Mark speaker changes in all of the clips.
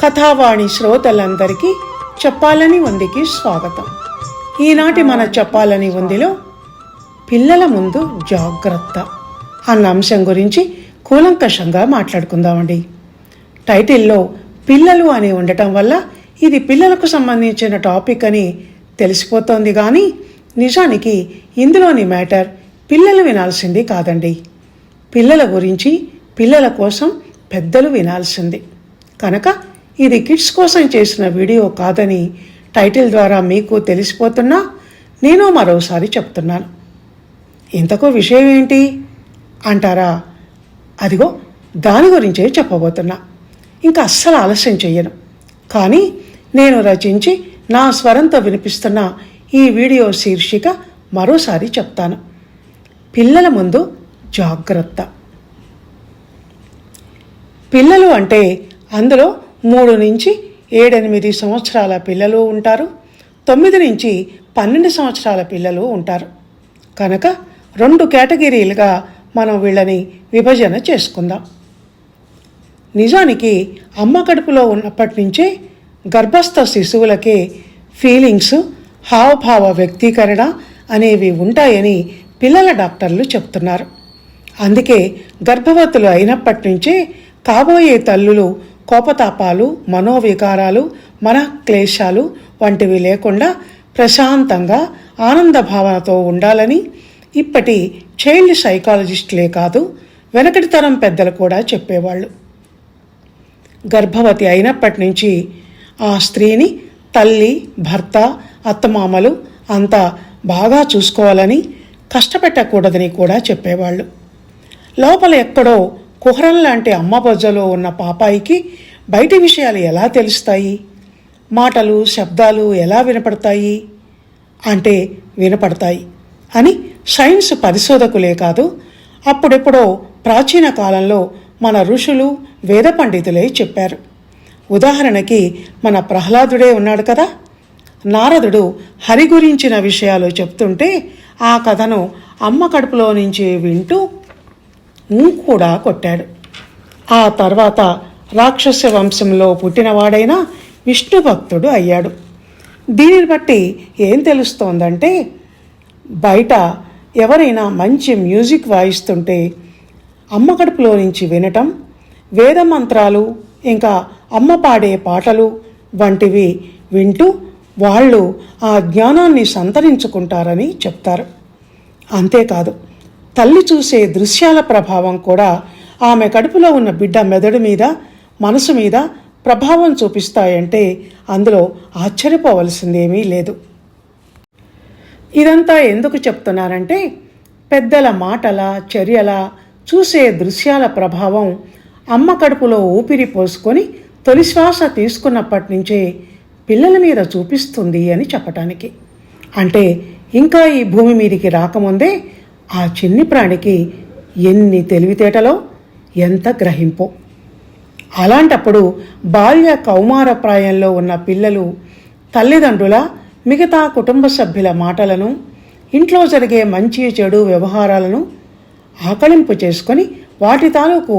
Speaker 1: కథావాణి శ్రోతలందరికీ చెప్పాలని ఉందికి స్వాగతం. ఈనాటి మన చెప్పాలని ఉందిలో పిల్లల ముందు జాగ్రత్త అన్న అంశం గురించి కూలంకషంగా మాట్లాడుకుందామండి. టైటిల్లో పిల్లలు అని ఉండటం వల్ల ఇది పిల్లలకు సంబంధించిన టాపిక్ అని తెలిసిపోతోంది, కానీ నిజానికి ఇందులోని మ్యాటర్ పిల్లలు వినాల్సింది కాదండి. పిల్లల గురించి పిల్లల కోసం పెద్దలు వినాల్సింది. కనుక ఇది కిడ్స్ కోసం చేసిన వీడియో కాదని టైటిల్ ద్వారా మీకు తెలిసిపోతున్నా నేను మరోసారి చెప్తున్నాను. ఇంతకు విషయం ఏంటి అంటారా? అదిగో దాని గురించే చెప్పబోతున్నా. ఇంకా అస్సలు ఆలస్యం చెయ్యను. కానీ నేను రచించి నా స్వరంతో వినిపిస్తున్న ఈ వీడియో శీర్షిక మరోసారి చెప్తాను. పిల్లల ముందు జాగ్రత్త. పిల్లలు అంటే అందులో 3 నుంచి 7-8 సంవత్సరాల పిల్లలు ఉంటారు, 9 నుంచి 12 సంవత్సరాల పిల్లలు ఉంటారు. కనుక 2 కేటగిరీలుగా మనం వీళ్ళని విభజన చేసుకుందాం. నిజానికి అమ్మ కడుపులో ఉన్నప్పటి నుంచే గర్భస్థ శిశువులకే ఫీలింగ్స్, హావభావ వ్యక్తీకరణ అనేవి ఉంటాయని పిల్లల డాక్టర్లు చెప్తున్నారు. అందుకే గర్భవతులు అయినప్పటి నుంచే కాబోయే తల్లులు కోపతాపాలు, మనోవికారాలు, మనక్లేశాలు వంటివి లేకుండా ప్రశాంతంగా ఆనంద భావనతో ఉండాలని ఇప్పటి చైల్డ్ సైకాలజిస్టులే కాదు, వెనకటి తరం పెద్దలు కూడా చెప్పేవాళ్ళు. గర్భవతి అయినప్పటి నుంచి ఆ స్త్రీని తల్లి, భర్త, అత్తమామలు అంతా బాగా చూసుకోవాలని, కష్టపెట్టకూడదని కూడా చెప్పేవాళ్ళు. లోపల ఎక్కడో కుహరం లాంటి అమ్మ బొజ్జలో ఉన్న పాపాయికి బయటి విషయాలు ఎలా తెలుస్తాయి? మాటలు, శబ్దాలు ఎలా వినపడతాయి అంటే వినపడతాయి అని సైన్స్ పరిశోధకులే కాదు, అప్పుడెప్పుడో ప్రాచీన కాలంలో మన ఋషులు, వేద పండితులే చెప్పారు. ఉదాహరణకి మన ప్రహ్లాదుడే ఉన్నాడు కదా. నారదుడు హరి గురించిన విషయాలు చెప్తుంటే ఆ కథను అమ్మ కడుపులో నుంచి వింటూ కూడా కొట్టాడు. ఆ తర్వాత రాక్షస వంశంలో పుట్టినవాడైన విష్ణు భక్తుడు అయ్యాడు. దీనిని బట్టి ఏం తెలుస్తోందంటే, బయట ఎవరైనా మంచి మ్యూజిక్ వాయిస్తుంటే అమ్మ కడుపులో నుంచి వినటం, వేద మంత్రాలు, ఇంకా అమ్మ పాడే పాటలు వంటివి వింటూ వాళ్ళు ఆ జ్ఞానాన్ని సంతరించుకుంటారని చెప్తారు. అంతేకాదు, తల్లి చూసే దృశ్యాల ప్రభావం కూడా ఆమె కడుపులో ఉన్న బిడ్డ మెదడు మీద, మనసు మీద ప్రభావం చూపిస్తాయంటే అందులో ఆశ్చర్యపోవలసిందేమీ లేదు. ఇదంతా ఎందుకు చెప్తున్నారంటే, పెద్దల మాటల, చర్యల, చూసే దృశ్యాల ప్రభావం అమ్మ కడుపులో ఊపిరి పోసుకొని తొలి శ్వాస తీసుకున్నప్పటి నుంచే పిల్లల మీద చూపిస్తుంది అని చెప్పటానికి. అంటే ఇంకా ఈ భూమి మీదికి రాకముందే ఆ చిన్ని ప్రాణికి ఎన్ని తెలివితేటలో, ఎంత గ్రహింపో. అలాంటప్పుడు బాల్య కౌమార ప్రాయంలో ఉన్న పిల్లలు తల్లిదండ్రుల, మిగతా కుటుంబ సభ్యుల మాటలను, ఇంట్లో జరిగే మంచి చెడు వ్యవహారాలను ఆకళింపు చేసుకొని వాటి తాలూకు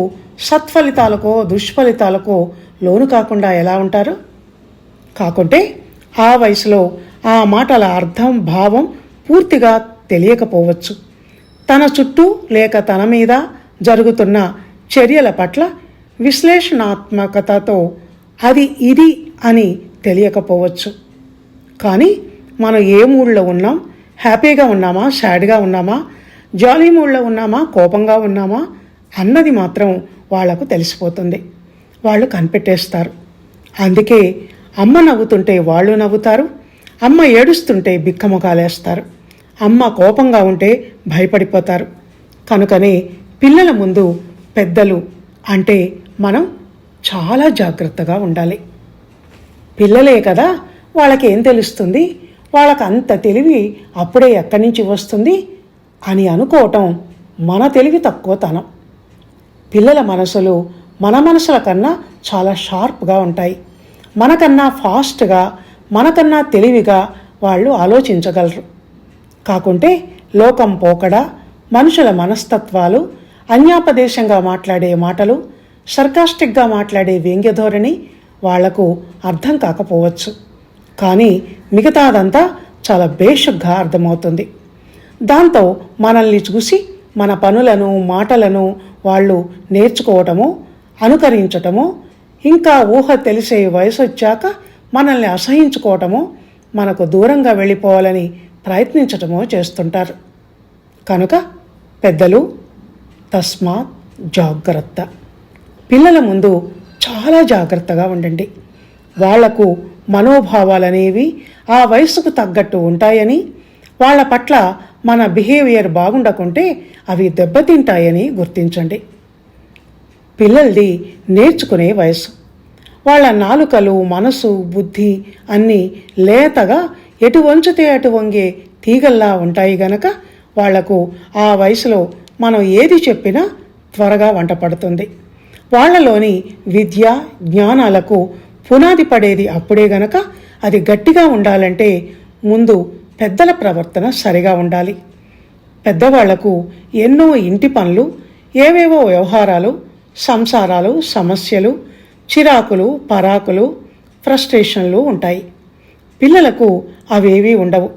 Speaker 1: సత్ఫలితాలకో దుష్ఫలితాలకో లోను కాకుండా ఎలా ఉంటారు? కాకుంటే ఆ వయసులో ఆ మాటల అర్థం, భావం పూర్తిగా తెలియకపోవచ్చు. తన చుట్టూ లేక తన మీద జరుగుతున్న చర్యల పట్ల విశ్లేషణాత్మకతతో అది ఇది అని తెలియకపోవచ్చు. కానీ మనం ఏ మూడ్లో ఉన్నాం, హ్యాపీగా ఉన్నామా, సాడ్గా ఉన్నామా, జాలీ మూడ్లో ఉన్నామా, కోపంగా ఉన్నామా అన్నది మాత్రం వాళ్లకు తెలిసిపోతుంది. వాళ్ళు కనిపెట్టేస్తారు. అందుకే అమ్మ నవ్వుతుంటే వాళ్ళు నవ్వుతారు, అమ్మ ఏడుస్తుంటే బిక్కముఖాలేస్తారు, అమ్మ కోపంగా ఉంటే భయపడిపోతారు. కనుకనే పిల్లల ముందు పెద్దలు అంటే మనం చాలా జాగ్రత్తగా ఉండాలి. పిల్లలే కదా, వాళ్ళకి ఏం తెలుస్తుంది, వాళ్ళకు అంత తెలివి అప్పుడే ఎక్కడి నుంచి వస్తుంది అని అనుకోవటం మన తెలివి తక్కువతనం. పిల్లల మనసులు మన మనసుల కన్నా చాలా షార్ప్గా ఉంటాయి. మనకన్నా ఫాస్ట్గా, మనకన్నా తెలివిగా వాళ్ళు ఆలోచించగలరు. కాకుంటే లోకం పోకడ, మనుషుల మనస్తత్వాలు, అన్యాపదేశంగా మాట్లాడే మాటలు, సర్కాస్టిక్గా మాట్లాడే వ్యంగ్యధోరణి, వాళ్లకు అర్థం కాకపోవచ్చు, కానీ మిగతాదంతా చాలా బేషుగ్గా అర్థమవుతుంది. దాంతో మనల్ని చూసి మన పనులను మాటలను వాళ్ళు నేర్చుకోవటము, అనుకరించటము, ఇంకా ఊహ తెలిసే వయసు వచ్చాక మనల్ని అసహించుకోవటము, మనకు దూరంగా వెళ్ళిపోవాలని ప్రయత్నించటమో చేస్తుంటారు. కనుక పెద్దలు తస్మాత్ జాగ్రత్త. పిల్లల ముందు చాలా జాగ్రత్తగా ఉండండి. వాళ్లకు మనోభావాలనేవి ఆ వయసుకు తగ్గట్టు ఉంటాయని, వాళ్ళ పట్ల మన బిహేవియర్ బాగుండకుంటే అవి దెబ్బతింటాయని గుర్తించండి. పిల్లలది నేర్చుకునే వయసు. వాళ్ళ నాలుకలు, మనసు, బుద్ధి అన్నీ లేతగా ఎటు వంచితే అటు వంగే తీగల్లా ఉంటాయి గనక వాళ్లకు ఆ వయసులో మనం ఏది చెప్పినా త్వరగా వంట పడుతుంది. వాళ్లలోని విద్య జ్ఞానాలకు పునాది పడేది అప్పుడే గనక అది గట్టిగా ఉండాలంటే ముందు పెద్దల ప్రవర్తన సరిగా ఉండాలి. పెద్దవాళ్లకు ఎన్నో ఇంటి పనులు, ఏవేవో వ్యవహారాలు, సంసారాలు, సమస్యలు, చిరాకులు, పరాకులు, ఫ్రస్ట్రేషన్లు ఉంటాయి. పిల్లలకు అవేవీ ఉండవు.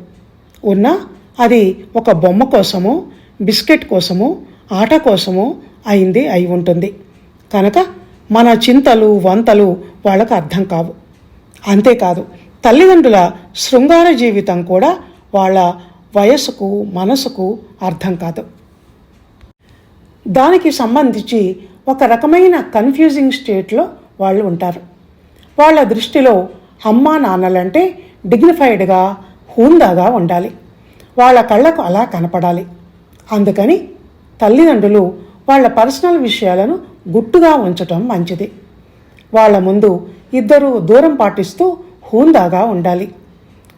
Speaker 1: ఉన్నా అది ఒక బొమ్మ కోసమో, బిస్కెట్ కోసమో, ఆట కోసమో అయి ఉంటుంది. కనుక మన చింతలు వంతలు వాళ్ళకు అర్థం కావు. అంతేకాదు, తల్లిదండ్రుల శృంగార జీవితం కూడా వాళ్ళ వయసుకు మనసుకు అర్థం కాదు. దానికి సంబంధించి ఒక రకమైన కన్ఫ్యూజింగ్ స్టేట్లో వాళ్ళు ఉంటారు. వాళ్ళ దృష్టిలో అమ్మా నాన్నలంటే డిగ్నిఫైడ్గా, హుందాగా ఉండాలి. వాళ్ళ కళ్ళకు అలా కనపడాలి. అందుకని తల్లిదండ్రులు వాళ్ళ పర్సనల్ విషయాలను గుట్టుగా ఉంచటం మంచిది. వాళ్ళ ముందు ఇద్దరూ దూరం పాటిస్తూ హుందాగా ఉండాలి.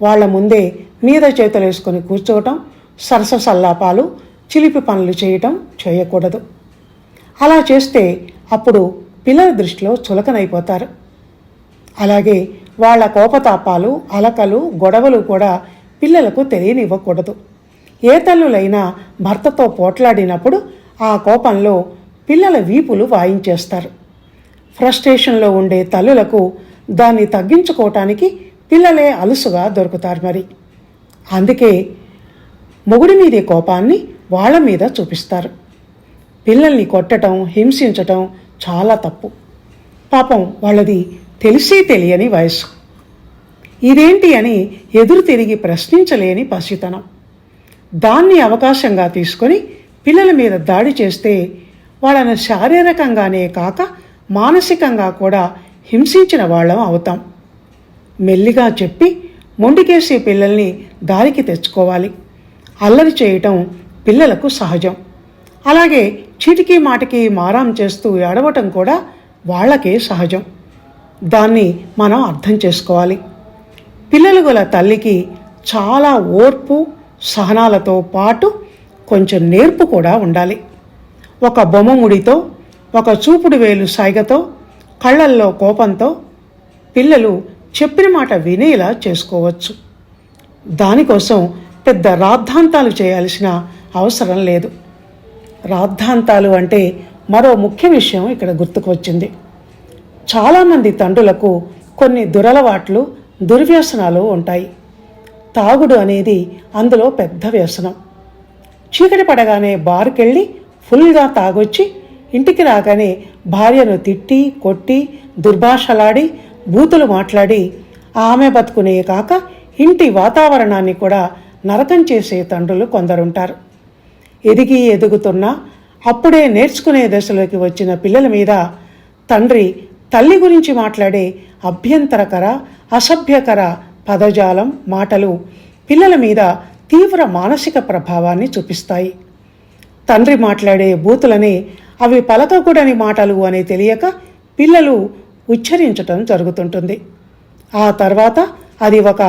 Speaker 1: వాళ్ళ ముందే మీద చేతులు వేసుకొని కూర్చోవటం, సరస సల్లాపాలు, చిలిపి పనులు చేయకూడదు. అలా చేస్తే అప్పుడు పిల్లల దృష్టిలో చులకనైపోతారు. అలాగే వాళ్ళ కోపతాపాలు, అలకలు, గొడవలు కూడా పిల్లలకు తెలియనివ్వకూడదు. ఏ తల్లులైనా భర్తతో పోట్లాడినప్పుడు ఆ కోపంలో పిల్లల వీపులు వాయించేస్తారు. ఫ్రస్ట్రేషన్లో ఉండే తల్లులకు దాన్ని తగ్గించుకోవటానికి పిల్లలే అలుసుగా దొరుకుతారు. మరి అందుకే మొగుడి మీదే కోపాన్ని వాళ్ళ మీద చూపిస్తారు. పిల్లల్ని కొట్టడం, హింసించటం చాలా తప్పు. పాపం వాళ్ళది తెలిసి తెలియని వయసు. ఇదేంటి అని ఎదురు తిరిగి ప్రశ్నించలేని పసితనం. దాన్ని అవకాశంగా తీసుకొని పిల్లల మీద దాడి చేస్తే వాళ్ళను శారీరకంగానే కాక మానసికంగా కూడా హింసించిన వాళ్ళం అవుతాం. మెల్లిగా చెప్పి మొండికేసే పిల్లల్ని దారికి తెచ్చుకోవాలి. అల్లరి చేయటం పిల్లలకు సహజం. అలాగే చీటికి మాటికి మారాం చేస్తూ ఏడవటం కూడా వాళ్ళకే సహజం. దాన్ని మనం అర్థం చేసుకోవాలి. పిల్లలు గల తల్లికి చాలా ఓర్పు, సహనాలతో పాటు కొంచెం నేర్పు కూడా ఉండాలి. ఒక బొమ్మ ముడితో, ఒక చూపుడు వేలు సైగతో, కళ్ళల్లో కోపంతో పిల్లలు చెప్పిన మాట వినేలా చేసుకోవచ్చు. దానికోసం పెద్ద రాద్ధాంతాలు చేయాల్సిన అవసరం లేదు. రాద్ధాంతాలు అంటే మరో ముఖ్య విషయం ఇక్కడ గుర్తుకు వచ్చింది. చాలామంది తండ్రులకు కొన్ని దురలవాట్లు, దుర్వ్యసనాలు ఉంటాయి. తాగుడు అనేది అందులో పెద్ద వ్యసనం. చీకటి పడగానే బారుకెళ్ళి ఫుల్గా తాగొచ్చి ఇంటికి రాగానే భార్యను తిట్టి, కొట్టి, దుర్భాషలాడి, బూతులు మాట్లాడి ఆమె బతుకునే కాక ఇంటి వాతావరణాన్ని కూడా నరకం చేసే తండ్రులు కొందరుంటారు. ఎదుగుతున్నా అప్పుడే నేర్చుకునే దశలోకి వచ్చిన పిల్లల మీద తండ్రి తల్లి గురించి మాట్లాడే అభ్యంతరకర, అసభ్యకర పదజాలం, మాటలు పిల్లల మీద తీవ్ర మానసిక ప్రభావాన్ని చూపిస్తాయి. తండ్రి మాట్లాడే బూతులని అవి పలకకూడని మాటలు అని తెలియక పిల్లలు ఉచ్చరించటం జరుగుతుంటుంది. ఆ తర్వాత అది ఒక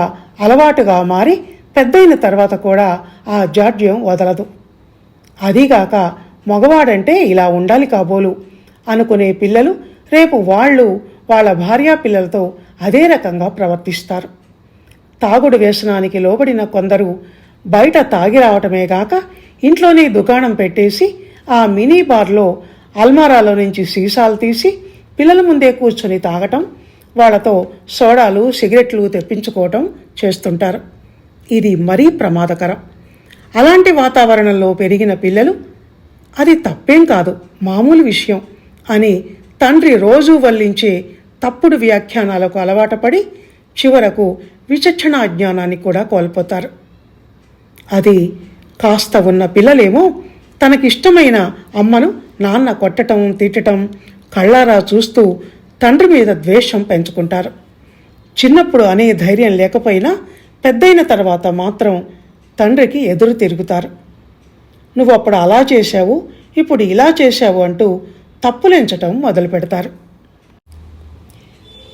Speaker 1: అలవాటుగా మారి పెద్దయిన తర్వాత కూడా ఆ జాడ్యం వదలదు. అదీగాక మగవాడంటే ఇలా ఉండాలి కాబోలు అనుకునే పిల్లలు రేపు వాళ్ళ భార్యా పిల్లలతో అదే రకంగా ప్రవర్తిస్తారు. తాగుడు వ్యసనానికి లోబడిన కొందరు బయట తాగి రావటమే గాక ఇంట్లోనే దుకాణం పెట్టేసి ఆ మినీ బార్లో అల్మారాలో నుంచి సీసాలు తీసి పిల్లల ముందే కూర్చొని తాగటం, వాళ్ళతో సోడాలు సిగరెట్లు తెప్పించుకోవటం చేస్తుంటారు. ఇది మరీ ప్రమాదకరం. అలాంటి వాతావరణంలో పెరిగిన పిల్లలు అది తప్పేం కాదు, మామూలు విషయం అని తండ్రి రోజూ వల్లించే తప్పుడు వ్యాఖ్యానాలకు అలవాటు పడి చివరకు విచక్షణా జ్ఞానాన్ని కూడా కోల్పోతారు. అది కాస్త ఉన్న పిల్లలేమో తనకిష్టమైన అమ్మను నాన్న కొట్టటం తిట్టటం కళ్ళారా చూస్తూ తండ్రి మీద ద్వేషం పెంచుకుంటారు. చిన్నప్పుడు అనే ధైర్యం లేకపోయినా పెద్దయిన తర్వాత మాత్రం తండ్రికి ఎదురు తిరుగుతారు. నువ్వు అప్పుడు అలా చేశావు, ఇప్పుడు ఇలా చేశావు అంటూ తప్పులెంచటం మొదలు పెడతారు.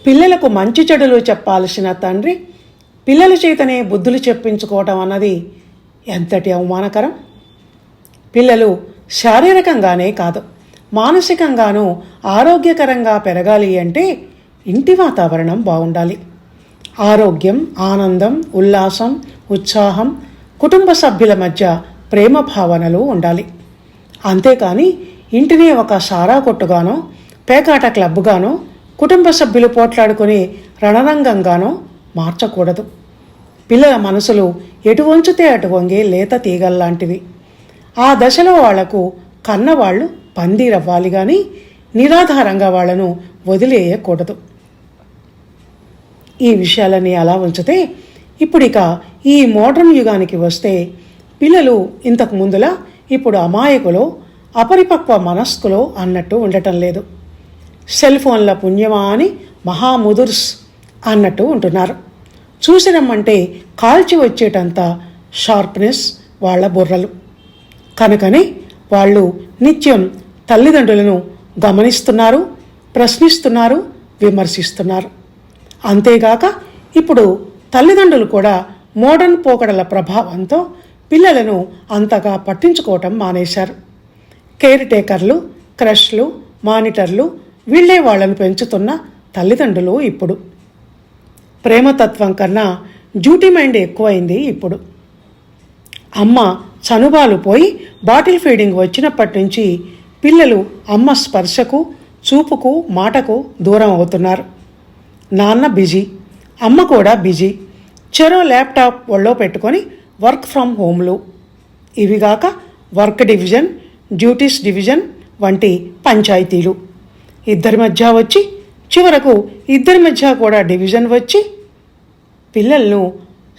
Speaker 1: పిల్లలకు మంచి చెడులు చెప్పాల్సిన తండ్రి పిల్లల చేతనే బుద్ధులు చెప్పించుకోవటం అన్నది ఎంతటి అవమానకరం. పిల్లలు శారీరకంగానే కాదు, మానసికంగానూ ఆరోగ్యకరంగా పెరగాలి అంటే ఇంటి వాతావరణం బాగుండాలి. ఆరోగ్యం, ఆనందం, ఉల్లాసం, ఉత్సాహం, కుటుంబ సభ్యుల మధ్య ప్రేమ భావనలు ఉండాలి. అంతేకాని ఇంటిని ఒక సారా కొట్టుగానో పేకాట క్లబ్గానో కుటుంబ సభ్యులు పోట్లాడుకునే రణరంగంగానో మార్చకూడదు. పిల్లల మనసులు ఎటు వంచితే అటు వంగే లేత తీగల్లాంటివి. ఆ దశలో వాళ్లకు కన్నవాళ్లు పందిరవ్వాలి కానీ నిరాధారంగా వాళ్లను వదిలేయకూడదు. ఈ విషయాలని అలా ఉంచితే ఇప్పుడిక ఈ మోడ్రన్ యుగానికి వస్తే పిల్లలు ఇంతకు ముందులా ఇప్పుడు అమాయకులో అపరిపక్వ మనస్కులో అన్నట్టు ఉండటం లేదు. సెల్ ఫోన్ల పుణ్యమా అని మహాముదుర్స్ అన్నట్టు ఉంటున్నారు. చూసిరమ్మంటే కాల్చి వచ్చేటంత షార్ప్నెస్ వాళ్ళ బుర్రలు. కనుకనే వాళ్ళు నిత్యం తల్లిదండ్రులను గమనిస్తున్నారు, ప్రశ్నిస్తున్నారు, విమర్శిస్తున్నారు. అంతేగాక ఇప్పుడు తల్లిదండ్రులు కూడా మోడర్న్ పోకడల ప్రభావంతో పిల్లలను అంతగా పట్టించుకోవటం మానేశారు. కేర్ టేకర్లు, క్రష్లు, మానిటర్లు వీళ్లే వాళ్లను పెంచుతున్న తల్లిదండ్రులు ఇప్పుడు. ప్రేమతత్వం కన్నా డ్యూటీ మైండ్ ఎక్కువైంది ఇప్పుడు. అమ్మ చనుబాలు పోయి బాటిల్ ఫీడింగ్ వచ్చినప్పటి నుంచి పిల్లలు అమ్మ స్పర్శకు, చూపుకు, మాటకు దూరం అవుతున్నారు. నాన్న బిజీ, అమ్మ కూడా బిజీ. చెరో ల్యాప్టాప్ ఒళ్ళో పెట్టుకొని వర్క్ ఫ్రమ్ హోమ్లు, ఇవిగాక వర్క్ డివిజన్, డ్యూటీస్ డివిజన్ వంటి పంచాయతీలు ఇద్దరి మధ్య వచ్చి చివరకు ఇద్దరి మధ్య కూడా డివిజన్ వచ్చి పిల్లలను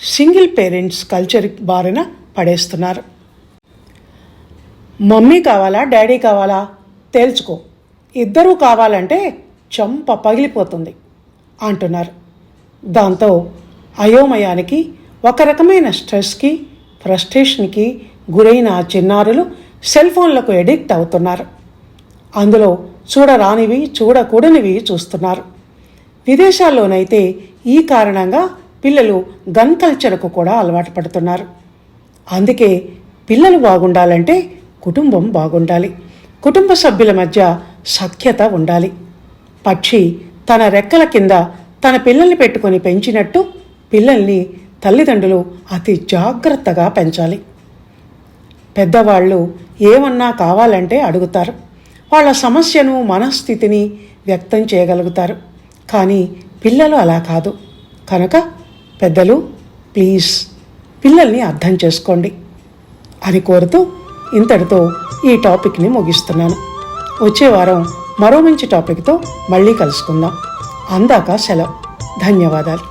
Speaker 1: సింగిల్ పేరెంట్స్ కల్చర్ బారిన పడేస్తున్నారు. మమ్మీ కావాలా డాడీ కావాలా తేల్చుకో, ఇద్దరూ కావాలంటే చంప పగిలిపోతుంది అంటున్నారు. దాంతో అయోమయానికి, ఒక రకమైన స్ట్రెస్కి, ఫ్రస్ట్రేషన్కి గురైన చిన్నారులు సెల్ ఫోన్లకు ఎడిక్ట్ అవుతున్నారు. అందులో చూడరానివి, చూడకూడనివి చూస్తున్నారు. విదేశాల్లోనైతే ఈ కారణంగా పిల్లలు గన్ కల్చర్కు కూడా అలవాటు పడుతున్నారు. అందుకే పిల్లలు బాగుండాలంటే కుటుంబం బాగుండాలి, కుటుంబ సభ్యుల మధ్య సఖ్యత ఉండాలి. పక్షి తన రెక్కల కింద తన పిల్లల్ని పెట్టుకొని పెంచినట్టు పిల్లల్ని తల్లిదండ్రులు అతి జాగ్రత్తగా పెంచాలి. పెద్దవాళ్ళు ఏమన్నా కావాలంటే అడుగుతారు, వాళ్ళ సమస్యను, మనస్థితిని వ్యక్తం చేయగలుగుతారు. కానీ పిల్లలు అలా కాదు. కనుక పెద్దలు ప్లీజ్ పిల్లల్ని అర్థం చేసుకోండి అని కోరుతూ ఇంతటితో ఈ టాపిక్ని ముగిస్తున్నాను. వచ్చే వారం మరో మంచి టాపిక్తో మళ్ళీ కలుసుకుందాం. అందాక సెలవు. ధన్యవాదాలు.